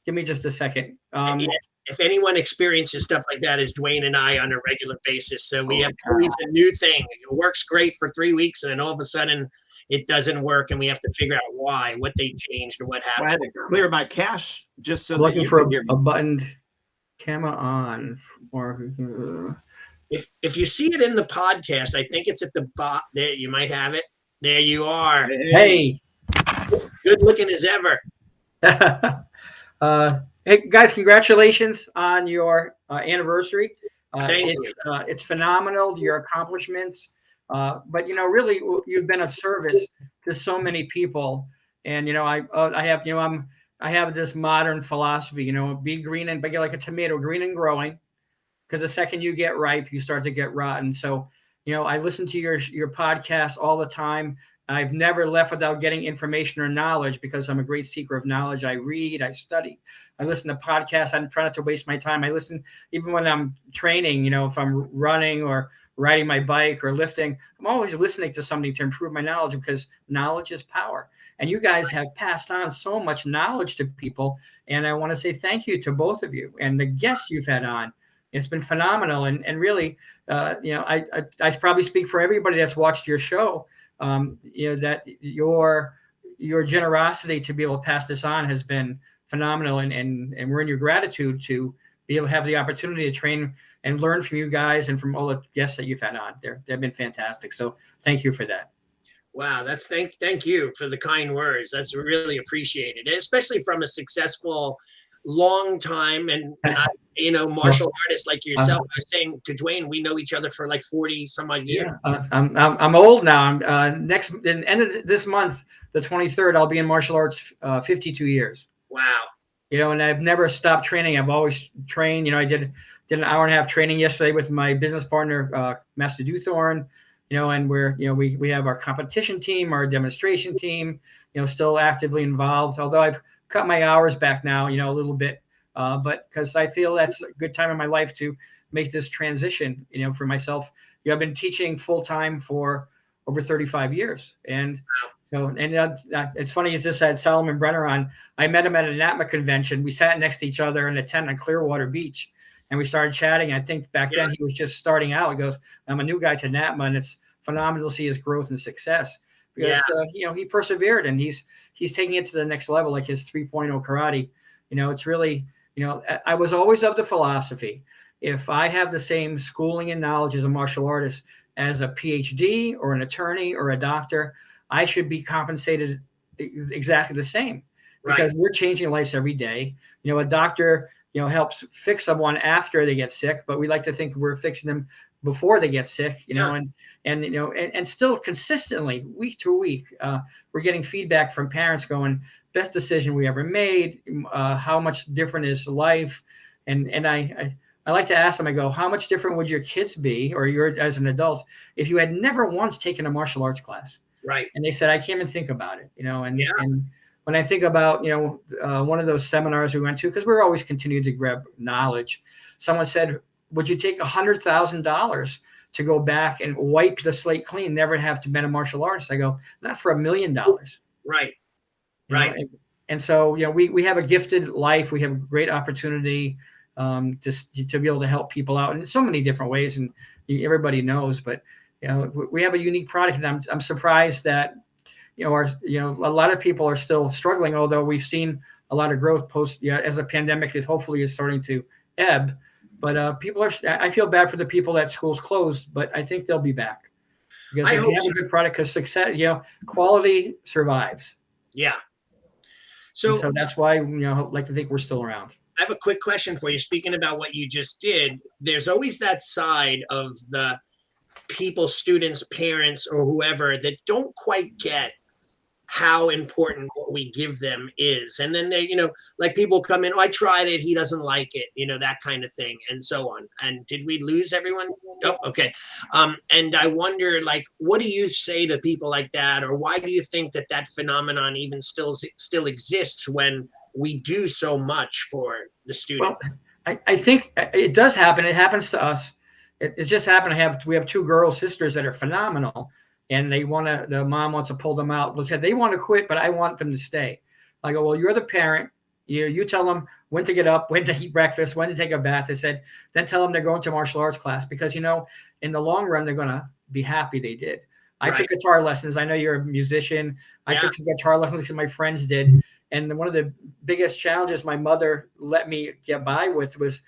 Give me just a second. If anyone experiences stuff like that, is Dwayne and I on a regular basis. So we have always a new thing. It works great for 3 weeks, and then all of a sudden it doesn't work, and we have to figure out why, what they changed, or what happened. I had to clear my cache just so. I'm looking for a buttoned camera on. If you see it in the podcast, I think it's at the bottom. There, you might have it. There you are. Hey. Good looking as ever. Hey guys, congratulations on your anniversary. Thank you. It's phenomenal, your accomplishments. But you know, really, you've been of service to so many people. And you know, I have this modern philosophy. You know, be green and be like a tomato, green and growing. Because the second you get ripe, you start to get rotten. So, you know, I listen to your podcast all the time. I've never left without getting information or knowledge because I'm a great seeker of knowledge. I read, I study, I listen to podcasts. I try not to waste my time. I listen even when I'm training, you know, if I'm running or riding my bike or lifting, I'm always listening to something to improve my knowledge because knowledge is power. And you guys have passed on so much knowledge to people. And I want to say thank you to both of you and the guests you've had on. It's been phenomenal. And really, you know, I probably speak for everybody that's watched your show. You know, that your generosity to be able to pass this on has been phenomenal. And we're in your gratitude to be able to have the opportunity to train and learn from you guys and from all the guests that you've had on. They've been fantastic. So thank you for that. Wow, that's thank you for the kind words. That's really appreciated, especially from a successful, long time and you know, martial artist like yourself. I was saying to Dwayne, we know each other for like 40 some odd years. Yeah, I'm old now. I'm next in the end of this month, the 23rd, I'll be in martial arts 52 years. Wow. You know, and I've never stopped training. I've always trained. You know, I did an hour and a half training yesterday with my business partner, Master Dewthorn. and we have our competition team, our demonstration team, still actively involved, although I've cut my hours back now, a little bit, but because I feel that's a good time in my life to make this transition, for myself. I've been teaching full time for over 35 years. And so, it's funny, is this had Solomon Brenner on. I met him at a NATMA convention. We sat next to each other in a tent on Clearwater Beach, and we started chatting. I think back then he was just starting out. He goes, I'm a new guy to NATMA, and it's phenomenal to see his growth and success because, he persevered, and he's taking it to the next level, like his 3.0 karate. It's really, I was always of the philosophy, if I have the same schooling and knowledge as a martial artist as a PhD or an attorney or a doctor, I should be compensated exactly the same, because we're changing lives every day. A doctor, helps fix someone after they get sick, but we like to think we're fixing them before they get sick, and still consistently week to week, we're getting feedback from parents going, best decision we ever made. How much different is life? And I like to ask them, I go, how much different would your kids be, or you're as an adult, if you had never once taken a martial arts class? Right. And they said, I can't even think about it, and when I think about, one of those seminars we went to, because we're always continuing to grab knowledge, someone said, would you take $100,000 to go back and wipe the slate clean, never have to be a martial artist? I go, not for $1 million. Right. And so, we have a gifted life. We have a great opportunity just to be able to help people out in so many different ways. And everybody knows, but, we have a unique product, and I'm surprised that, a lot of people are still struggling, although we've seen a lot of growth post, as the pandemic is hopefully starting to ebb. But I feel bad for the people that schools closed, but I think they'll be back because they have a good product, because success, quality survives. Yeah. So that's why, I like to think we're still around. I have a quick question for you. Speaking about what you just did, there's always that side of the people, students, parents, or whoever that don't quite get how important what we give them is. And then they, like people come in, I tried it, he doesn't like it, that kind of thing, and so on. And did we lose everyone? Oh, okay. And I wonder, what do you say to people like that? Or why do you think that phenomenon even still exists when we do so much for the student? Well, I think it does happen. It happens to us. It's just happened we have two girl sisters that are phenomenal, and the mom wants to pull them out. They want to quit, but I want them to stay. I go, well, you're the parent. You tell them when to get up, when to eat breakfast, when to take a bath. They said, then tell them they're going to martial arts class, because, in the long run, they're going to be happy they did. I took guitar lessons. I know you're a musician. I took some guitar lessons because my friends did. And one of the biggest challenges my mother let me get by with was,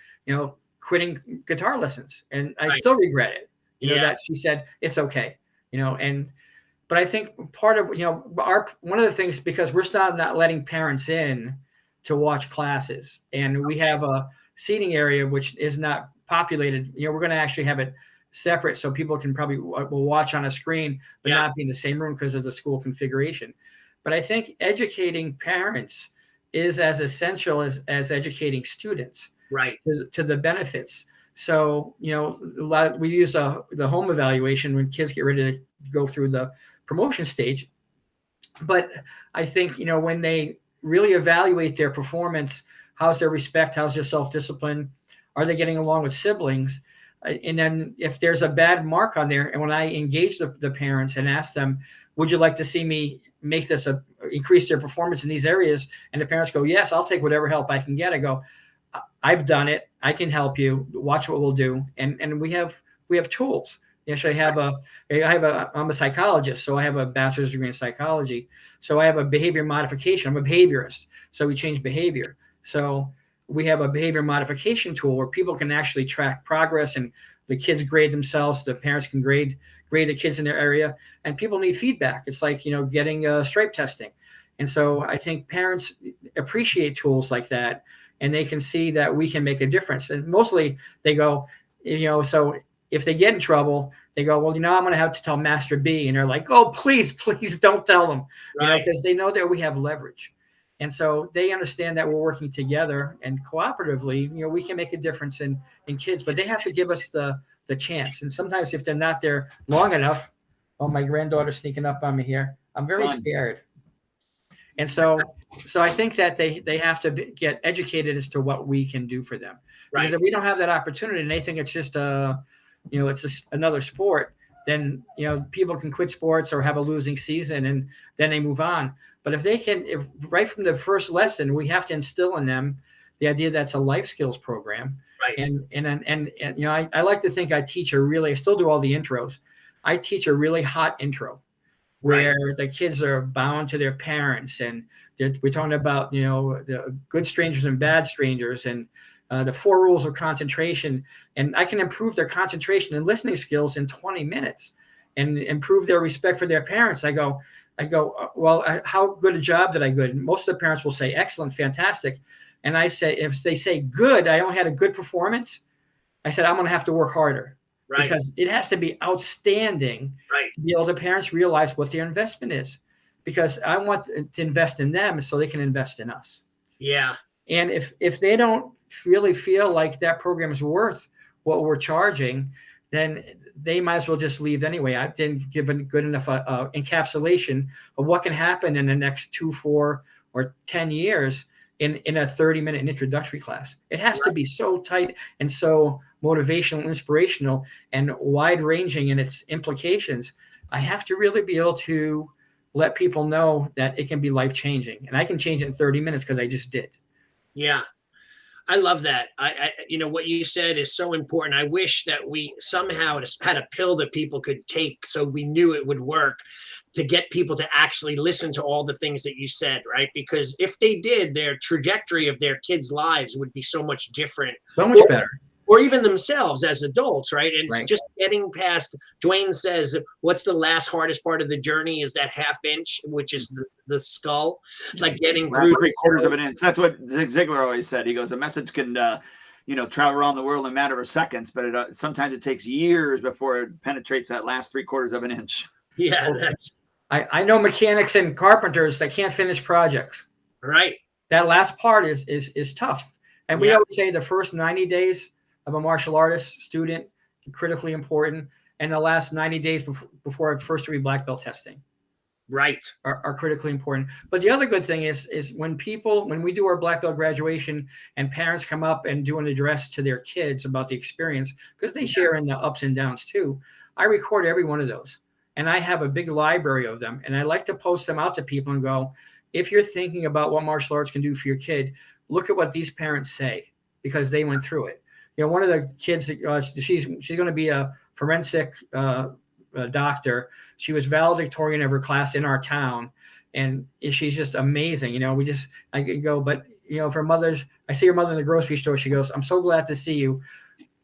quitting guitar lessons. And I still regret it, that she said, it's okay, but I think part of, one of the things, because we're still not letting parents in to watch classes, and we have a seating area, which is not populated, we're going to actually have it separate so people can probably will watch on a screen, but not be in the same room because of the school configuration. But I think educating parents is as essential as educating students. Right. To the benefits. So, we use the home evaluation when kids get ready to go through the promotion stage. But I think, when they really evaluate their performance, how's their respect, how's their self-discipline, are they getting along with siblings? And then if there's a bad mark on there, and when I engage the parents and ask them, would you like to see me make this increase their performance in these areas? And the parents go, yes, I'll take whatever help I can get. I go, I've done it. I can help you. Watch what we'll do. And we have tools. Actually, I'm a psychologist, so I have a bachelor's degree in psychology. So I have a behavior modification. I'm a behaviorist. So we change behavior. So we have a behavior modification tool where people can actually track progress, and the kids grade themselves. The parents can grade the kids in their area, and people need feedback. It's like, getting stripe testing. And so I think parents appreciate tools like that, and they can see that we can make a difference. And mostly they go, so if they get in trouble, they go, well, I'm going to have to tell Master B. And they're like, oh, please don't tell them, because they know that we have leverage. And so they understand that we're working together and cooperatively, we can make a difference in kids, but they have to give us the chance. And sometimes if they're not there long enough, Oh, my granddaughter's sneaking up on me here. I'm very Fun. scared. And so I think that they have to get educated as to what we can do for them. Because if we don't have that opportunity and they think it's just it's just another sport, then people can quit sports or have a losing season and then they move on. But if right from the first lesson, we have to instill in them the idea that's a life skills program. Right. And I like to think I still do all the intros. I teach a really hot intro where the kids are bound to their parents, and we're talking about the good strangers and bad strangers, and the 4 rules of concentration. And I can improve their concentration and listening skills in 20 minutes and improve their respect for their parents. I go, well, how good a job did I do? And most of the parents will say excellent, fantastic. And I say, if they say good, I only had a good performance. I said, I'm going to have to work harder. Right. Because it has to be outstanding to be able to parents realize what their investment is, because I want to invest in them so they can invest in us. Yeah. And if they don't really feel like that program is worth what we're charging, then they might as well just leave anyway. I didn't give a good enough encapsulation of what can happen in the next 2, 4, or 10 years in a 30-minute introductory class. It has to be so tight and so motivational, inspirational, and wide-ranging in its implications. I have to really be able to let people know that it can be life-changing, and I can change it in 30 minutes because I just did. Yeah. I love that. I what you said is so important. I wish that we somehow had a pill that people could take so we knew it would work, to get people to actually listen to all the things that you said, right? Because if they did, their trajectory of their kids' lives would be so much different. So much better. Or even themselves as adults, right? And it's just getting past, Dwayne says, what's the last hardest part of the journey is that half inch, which is the skull, like getting through 3/4 of an inch. That's what Zig Ziglar always said. He goes, a message can, travel around the world in a matter of seconds, but sometimes it takes years before it penetrates that last 3/4 of an inch. Yeah. I know mechanics and carpenters that can't finish projects. Right. That last part is tough. And we always say the first 90 days of a martial artist student, critically important, and the last 90 days before first degree black belt testing, are critically important. But the other good thing is when we do our black belt graduation and parents come up and do an address to their kids about the experience, because they share in the ups and downs too, I record every one of those, and I have a big library of them, and I like to post them out to people and go, if you're thinking about what martial arts can do for your kid, look at what these parents say, because they went through it. One of the kids, she's going to be a forensic doctor. She was valedictorian of her class in our town, and she's just amazing. I go, but if her I see her mother in the grocery store. She goes, I'm so glad to see you.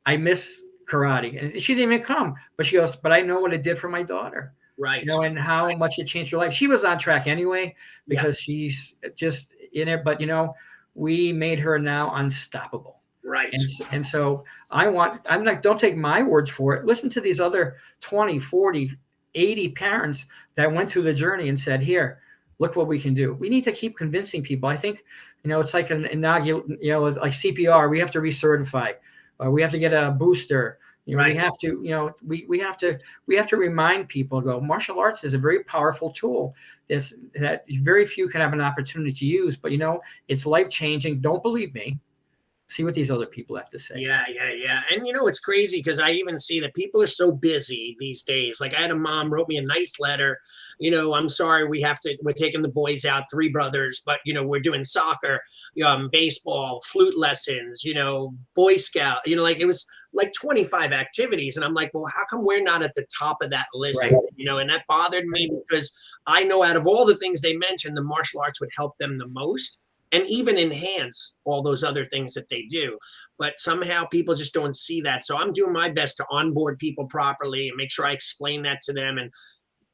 I miss karate. And she didn't even come, but she goes, but I know what it did for my daughter. Right. And how much it changed her life. She was on track anyway, because she's just in it. But, we made her now unstoppable. Right. And so don't take my words for it. Listen to these other 20, 40, 80 parents that went through the journey and said, here, look what we can do. We need to keep convincing people. I think, it's like an inaugural, like CPR, we have to recertify, we have to get a booster. We have to, we have to remind people, martial arts is a very powerful tool that very few can have an opportunity to use, but it's life-changing. Don't believe me. See what these other people have to say. Yeah. And it's crazy because I even see that people are so busy these days. Like I had a mom wrote me a nice letter. I'm sorry, we're taking the boys out, 3 brothers, but we're doing soccer, baseball, flute lessons, Boy Scout, it was like 25 activities. And I'm like, well, how come we're not at the top of that list? And that bothered me because I know out of all the things they mentioned, the martial arts would help them the most, and even enhance all those other things that they do. But somehow people just don't see that. So I'm doing my best to onboard people properly and make sure I explain that to them. And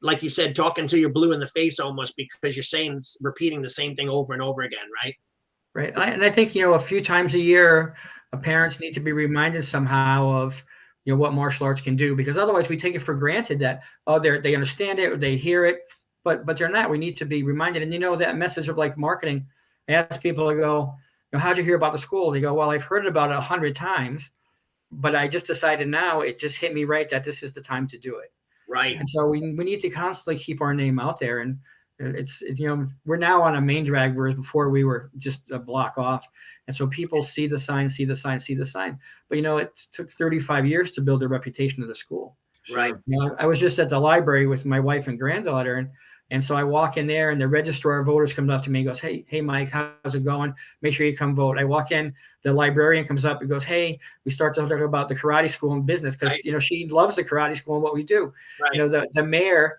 like you said, talking till you're blue in the face almost, because you're repeating the same thing over and over again, right? Right. And I think, a few times a year, parents need to be reminded somehow of, what martial arts can do, because otherwise we take it for granted that, they understand it or they hear it, but they're not. We need to be reminded. And that message of like marketing, I ask people to go, how'd you hear about the school? They go, well, I've heard about it 100 times, but I just decided now, it just hit me right that this is the time to do it. Right. And so we need to constantly keep our name out there. And it's we're now on a main drag, whereas before we were just a block off. And so people see the sign. But it took 35 years to build a reputation of the school. Right. I was just at the library with my wife and granddaughter, and so I walk in there, and the registrar of voters comes up to me and goes, hey, Mike, how's it going? Make sure you come vote. I walk in, the librarian comes up and goes, hey, we start to talk about the karate school and business, because she loves the karate school and what we do. Right. The mayor,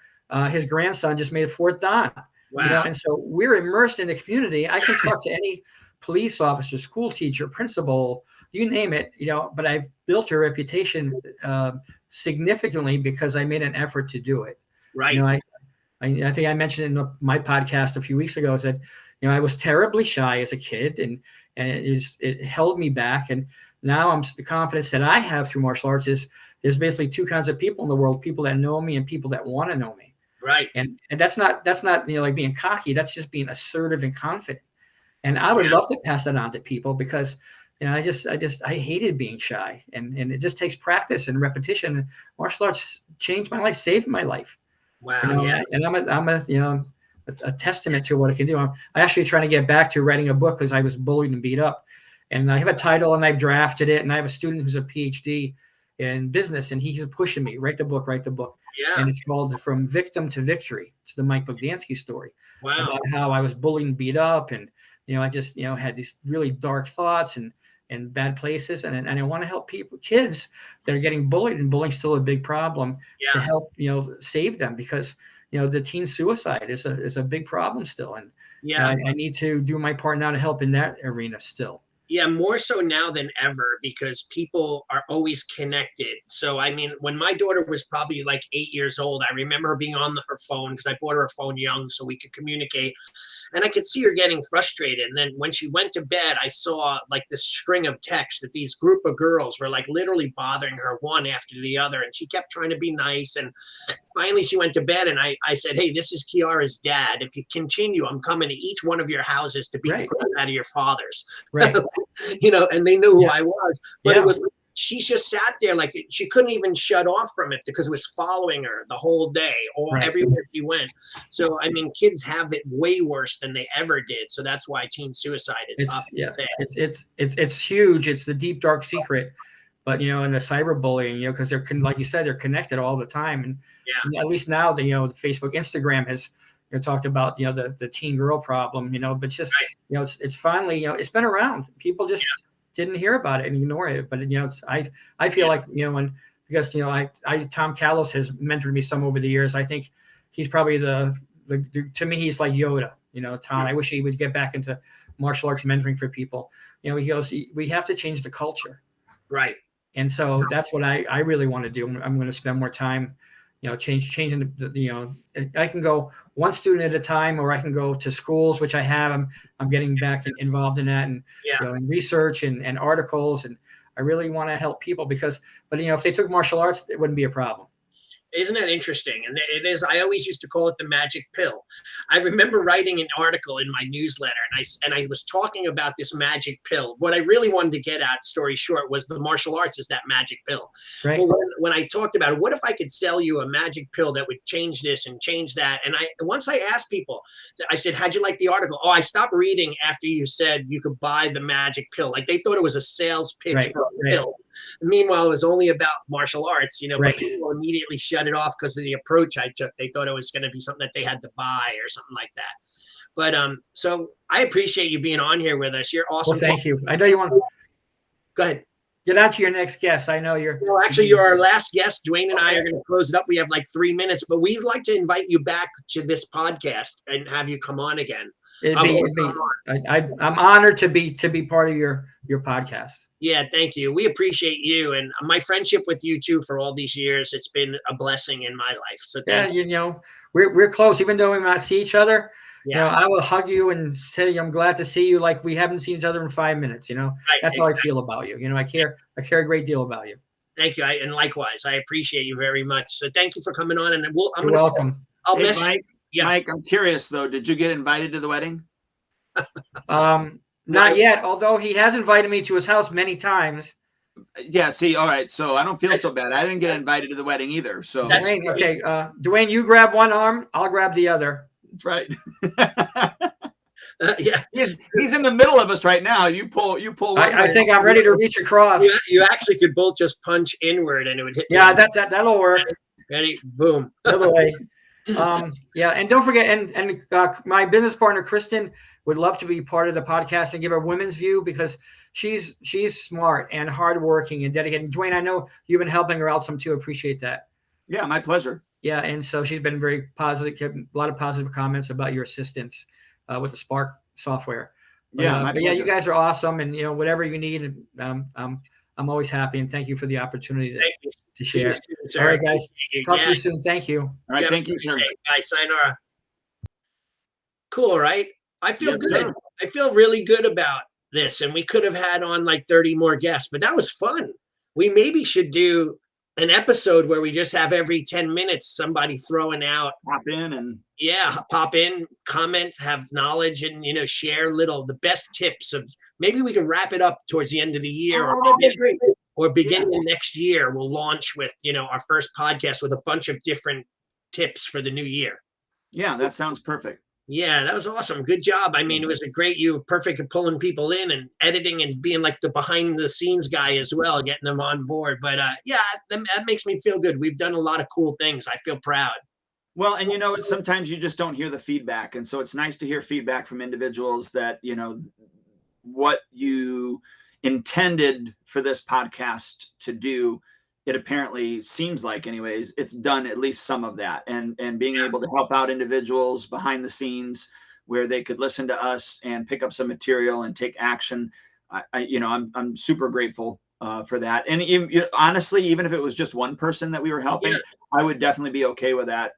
his grandson just made a 4th Dan. Wow. And so we're immersed in the community. I can talk to any police officer, school teacher, principal, you name it, but I've built a reputation significantly because I made an effort to do it. Right. I think I mentioned in my podcast a few weeks ago that, I was terribly shy as a kid, and it held me back. And now the confidence that I have through martial arts is there's basically 2 kinds of people in the world: people that know me and people that want to know me. Right. And that's not like being cocky. That's just being assertive and confident. And I would love to pass that on to people, because I hated being shy, and it just takes practice and repetition. Martial arts changed my life, saved my life. Wow. Yeah. And I'm a testament to what it can do. I'm actually trying to get back to writing a book, because I was bullied and beat up, and I have a title and I've drafted it, and I have a student who's a PhD in business, and he's pushing me, write the book. Yeah. And it's called From Victim to Victory. It's the Mike Bogdansky story. Wow. About how I was bullied and beat up, and I just had these really dark thoughts and bad places, and I want to help kids that are getting bullied, and bullying's still a big problem, to help save them, because the teen suicide is a big problem still, and I need to do my part now to help in that arena still. Yeah, more so now than ever, because people are always connected. So, I mean, when my daughter was probably like 8 years old, I remember her being on her phone, because I bought her a phone young so we could communicate. And I could see her getting frustrated. And then when she went to bed, I saw like this string of texts that these group of girls were like literally bothering her one after the other. And she kept trying to be nice. And finally she went to bed, and I said, hey, this is Kiara's dad. If you continue, I'm coming to each one of your houses to beat the crap out of your fathers. Right. And they knew who I was, but it was, she just sat there like she couldn't even shut off from it, because it was following her the whole day or everywhere she went. So, I mean, kids have it way worse than they ever did. So that's why teen suicide is up. It's huge. It's the deep, dark secret. But, and the cyberbullying, because they're, like you said, they're connected all the time. And at least now, the Facebook, Instagram has talked about, the teen girl problem, but it's just, it's finally, it's been around. People just didn't hear about it and ignore it. But, I feel like, because, Tom Callos has mentored me some over the years. I think he's probably to me, he's like Yoda, Tom. I wish he would get back into martial arts mentoring for people. He goes, we have to change the culture. Right. And so that's what I really want to do. I'm going to spend more time, changing I can go one student at a time, or I can go to schools, which I have. I'm getting back involved in that, and in research and articles. And I really want to help people, but if they took martial arts, it wouldn't be a problem. Isn't that interesting? And it is. I always used to call it the magic pill. I remember writing an article in my newsletter, and I was talking about this magic pill. What I really wanted to get at, story short, was the martial arts is that magic pill. Right. Well, when I talked about it, what if I could sell you a magic pill that would change this and change that? And once I asked people, I said, how'd you like the article? Oh, I stopped reading after you said you could buy the magic pill. Like they thought it was a sales pitch for a pill. Meanwhile, it was only about martial arts, but people immediately shut it off because of the approach I took. They thought it was going to be something that they had to buy or something like that. But so I appreciate you being on here with us. You're awesome. Well, thank you. I know you want to go ahead. Get on to your next guest. I know you're. Well, actually, you're our last guest. Dwayne and I are going to close it up. We have like 3 minutes, but we'd like to invite you back to this podcast and have you come on again. I'm honored to be part of your podcast. Yeah, thank you. We appreciate you and my friendship with you too for all these years. It's been a blessing in my life. So thank you. We're close, even though we might not see each other. Yeah. I will hug you and say I'm glad to see you. Like we haven't seen each other in 5 minutes. That's how I feel about you. I care a great deal about you. Thank you. And likewise, I appreciate you very much. So thank you for coming on. And You're welcome. I'll miss Mike. Yeah. Mike, I'm curious though. Did you get invited to the wedding? Not yet. Although he has invited me to his house many times. Yeah. See, all right. So I don't feel so bad. I didn't get invited to the wedding either. So Dwayne, okay, Dwayne, you grab one arm, I'll grab the other. that's right. Yeah, he's in the middle of us right now. You pull. I think I'm ready to reach across. you actually could both just punch inward and it would hit. Yeah, that'll work. Ready? Boom. The other way. Yeah, and don't forget, and my business partner Kristen would love to be part of the podcast and give a women's view, because she's smart and hardworking and dedicated. Dwayne, I know you've been helping her out some too. Appreciate that. Yeah, my pleasure. Yeah, and so she's been very positive, a lot of positive comments about your assistance with the Spark software. But, Yeah, but yeah, you guys are awesome, and whatever you need, I'm always happy, and thank you for the opportunity to share. All right, guys, talk to you soon. Thank you. All right, thank you, sir. Bye, sayonara. Cool, right? I feel Yes, good. sir. I feel really good about this, and we could have had on like 30 more guests, but that was fun. We maybe should do an episode where we just have every 10 minutes somebody throwing out, Pop in and pop in, comment, have knowledge, and share the best tips of. Maybe we can wrap it up towards the end of the year, or beginning of next year. We'll launch with our first podcast with a bunch of different tips for the new year. yeah, that sounds perfect. Yeah, that was awesome. Good job. I mean, it was you were perfect at pulling people in and editing and being like the behind the scenes guy as well, getting them on board. But yeah, that makes me feel good. We've done a lot of cool things. I feel proud. Well, and sometimes you just don't hear the feedback. And so it's nice to hear feedback from individuals that, what you intended for this podcast to do, it apparently seems like anyways, it's done at least some of that, and being able to help out individuals behind the scenes where they could listen to us and pick up some material and take action. I'm super grateful for that. And honestly, even if it was just one person that we were helping, I would definitely be okay with that,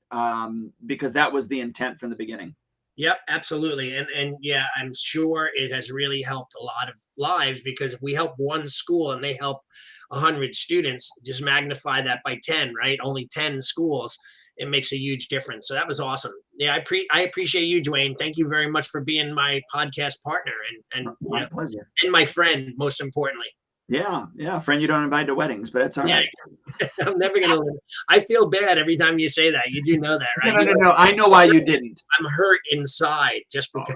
because that was the intent from the beginning. Yep, absolutely. And yeah, I'm sure it has really helped a lot of lives, because if we help one school and they help 100 students, just magnify that by 10, right? Only 10 schools, it makes a huge difference. So that was awesome. Yeah, I appreciate you, Dwayne. Thank you very much for being my podcast partner and My pleasure. and my friend, most importantly. Yeah, friend you don't invite to weddings, but it's all right. I'm never gonna. I feel bad every time you say that. You do know that, right? No. I know why you didn't. I'm hurt inside just because.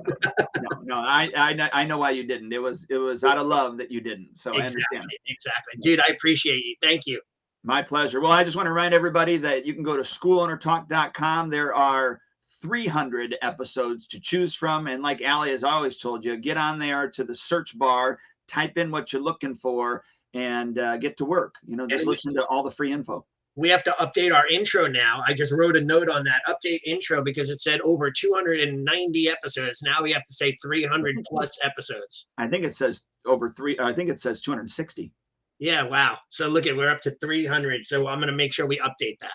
No. I know why you didn't. It was out of love that you didn't. So I understand. Exactly, dude. I appreciate you. Thank you. My pleasure. Well, I just want to remind everybody that you can go to schoolownertalk.com. There are 300 episodes to choose from, and like Allie has always told you, get on there to the search bar, type in what you're looking for, and get to work. Just listen to all the free info. We have to update our intro now. I just wrote a note on that update intro because it said over 290 episodes. Now we have to say 300 plus episodes. I think it says I think it says 260. Yeah, wow. So we're up to 300. So I'm going to make sure we update that.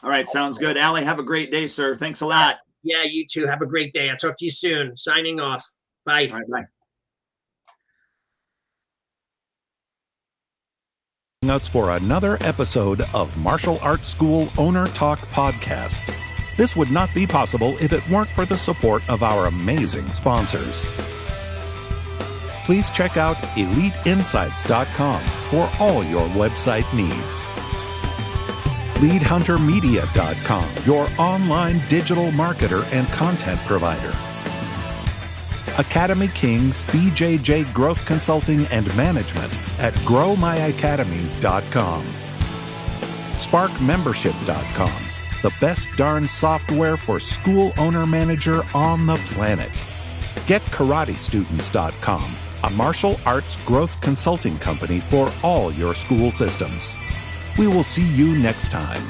All right, sounds good. Allie, have a great day, sir. Thanks a lot. Yeah, you too. Have a great day. I'll talk to you soon. Signing off. Bye. All right, bye. Us for another episode of Martial Arts School Owner Talk Podcast. This would not be possible if it weren't for the support of our amazing sponsors. Please check out EliteInsights.com for all your website needs. LeadHunterMedia.com, your online digital marketer and content provider. Academy Kings BJJ Growth Consulting and Management at GrowMyAcademy.com. SparkMembership.com, the best darn software for school owner manager on the planet. GetKarateStudents.com, a martial arts growth consulting company for all your school systems. We will see you next time.